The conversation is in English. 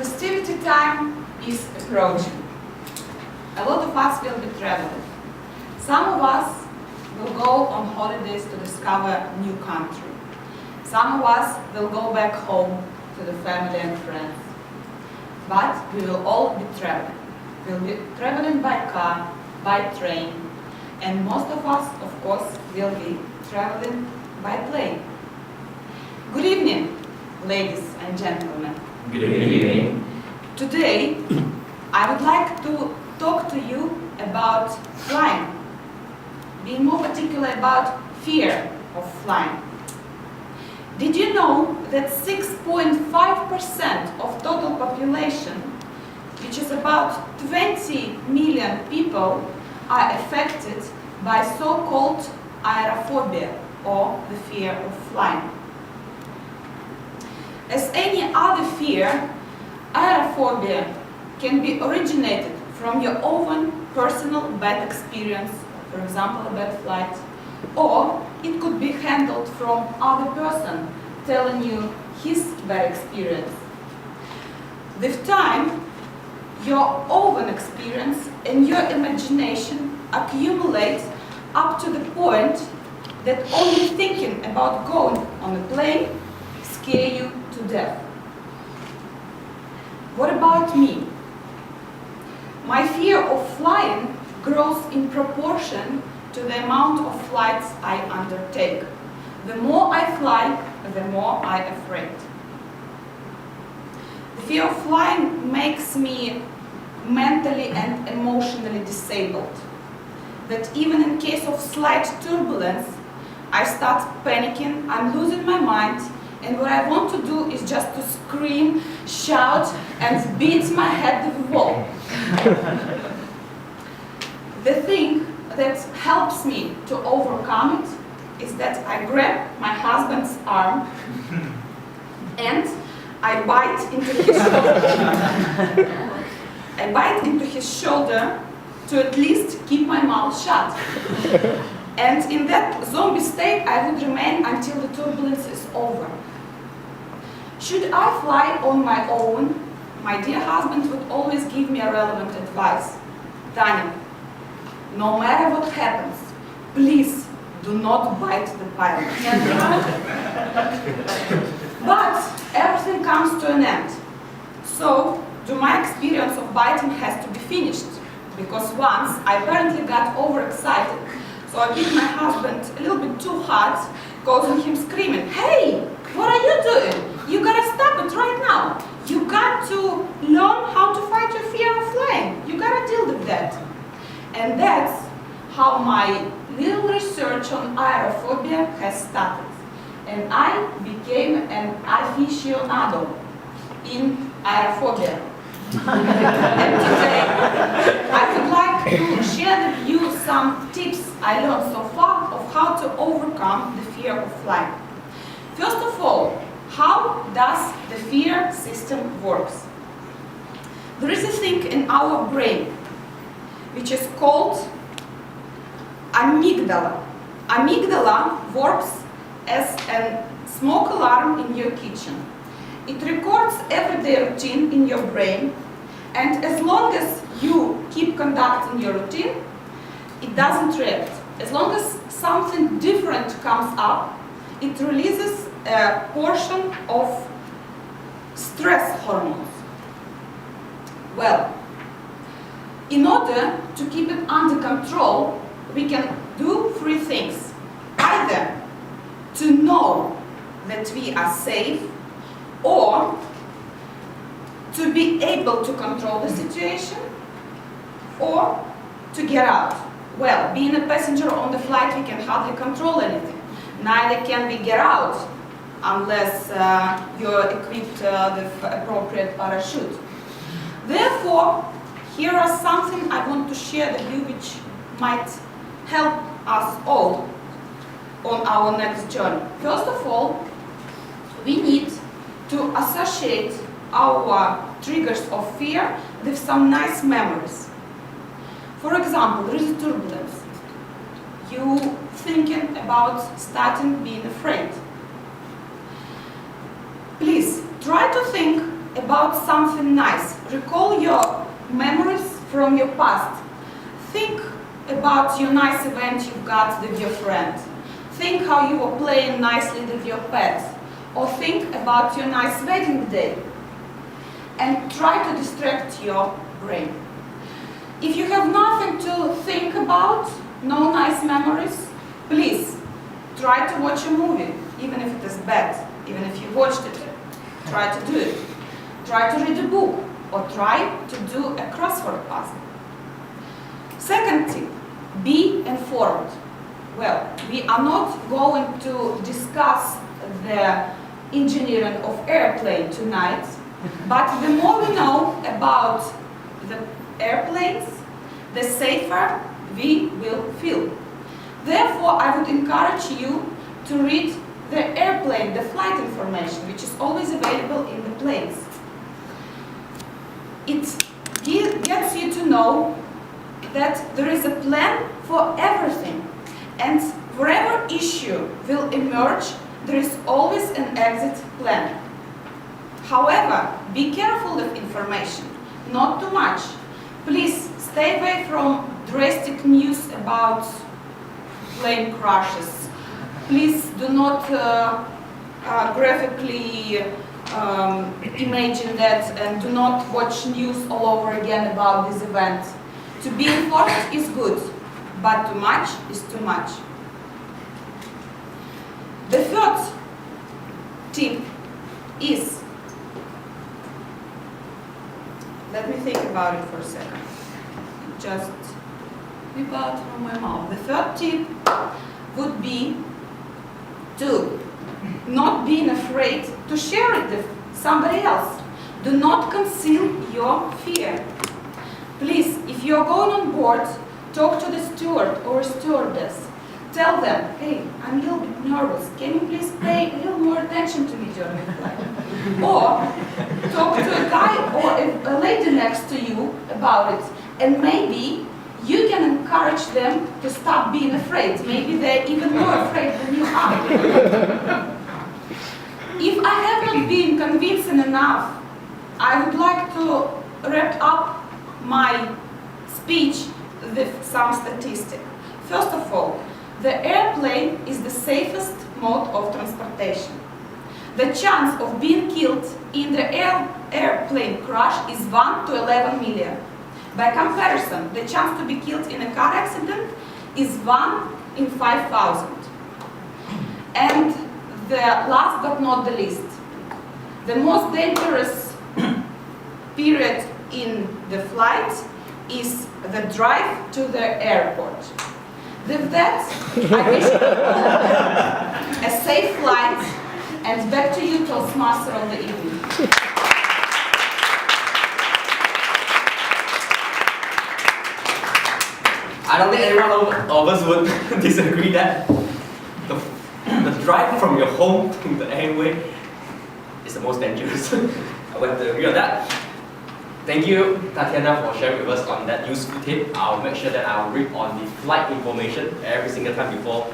Festivity time is approaching. A lot of us will be traveling. Some of us will go on holidays to discover new country. Some of us will go back home to the family and friends. But we will all be traveling. We'll be traveling by car, by train, and most of us, of course, will be traveling by plane. Good evening, ladies and gentlemen. Good evening. Today, I would like to talk to you about flying, being more particular about fear of flying. Did you know that 6.5% of total population, which is about 20 million people, are affected by so-called aerophobia, or the fear of flying? As any other fear, aerophobia can be originated from your own personal bad experience, for example, a bad flight, or it could be handled from other person telling you his bad experience. With time, your own experience and your imagination accumulate up to the point that only thinking about going on a plane scare you to death. What about me? My fear of flying grows in proportion to the amount of flights I undertake. The more I fly, the more I'm afraid. The fear of flying makes me mentally and emotionally disabled. That even in case of slight turbulence, I start panicking, I'm losing my mind, and what I want to do is just to scream, shout, and beat my head to the wall. The thing that helps me to overcome it is that I grab my husband's arm and I bite into his shoulder. I bite into his shoulder to at least keep my mouth shut. And in that zombie state, I would remain until the turbulence is over. Should I fly on my own, my dear husband would always give me a relevant advice. Tanya, no matter what happens, please do not bite the pilot. But everything comes to an end. So, my experience of biting has to be finished. Because once I apparently got overexcited, so I beat my husband a little bit too hard, causing him screaming, "Hey, what are you doing? You gotta stop it right now. You got to learn how to fight your fear of flying. You gotta deal with that." And that's how my little research on aerophobia has started. And I became an aficionado in aerophobia. And today, I would like to share with you some tips I learned so far of how to overcome the fear of flying. First of all, how does the fear system works? There is a thing in our brain which is called amygdala. Amygdala works as a smoke alarm in your kitchen. It records everyday routine in your brain, and as long as you keep conducting your routine, it doesn't react. As long as something different comes up, it releases a portion of stress hormones. Well, in order to keep it under control, we can do three things. Either to know that we are safe, or to be able to control the situation, or to get out. Well, being a passenger on the flight, we can hardly control anything. Neither can we get out unless you're equipped with appropriate parachute. Therefore, here are something I want to share with you which might help us all on our next journey. First of all, we need to associate our triggers of fear with some nice memories. For example, there is a turbulence. You thinking about starting being afraid. Please try to think about something nice. Recall your memories from your past. Think about your nice event you've got with your friend. Think how you were playing nicely with your pet. Or think about your nice wedding day. And try to distract your brain. If you have nothing to think about, no nice memories, please try to watch a movie, even if it is bad, even if you watched it. Try to do it. Try to read a book, or try to do a crossword puzzle. Second tip, be informed. Well, we are not going to discuss the engineering of airplane tonight, but the more we know about the airplanes, the safer we will feel. Therefore, I would encourage you to read the airplane, the flight information, which is always available in the planes. It gets you to know that there is a plan for everything, and wherever issue will emerge, there is always an exit plan. However, be careful with information, not too much. Please stay away from drastic news about plane crashes. Please do not graphically imagine that, and do not watch news all over again about this event. To be informed is good, but too much is too much. The third tip is, let me think about it for a second. Just whip out from my mouth. The third tip would be to not being afraid to share it with somebody else. Do not conceal your fear. Please, if you're going on board, talk to the steward or stewardess. Tell them, hey, I'm a little bit nervous. Can you please pay a little more attention to me during the flight? Or talk to a guy or a lady next to you about it. And maybe you can encourage them to stop being afraid. Maybe they're even more afraid than you are. If I have not been convincing enough, I would like to wrap up my speech with some statistics. First of all, the airplane is the safest mode of transportation. The chance of being killed in the airplane crash is 1 to 11 million. By comparison, the chance to be killed in a car accident is 1 in 5,000. And the last but not the least, the most dangerous period in the flight is the drive to the airport. With that, I wish you a safe flight, and back to you, Toastmaster of the evening. I don't think anyone of us would disagree that the drive from your home to the airway is the most dangerous. I would have to agree on that. Thank you, Tatiana, for sharing with us on that useful tip. I'll make sure that I'll read on the flight information every single time before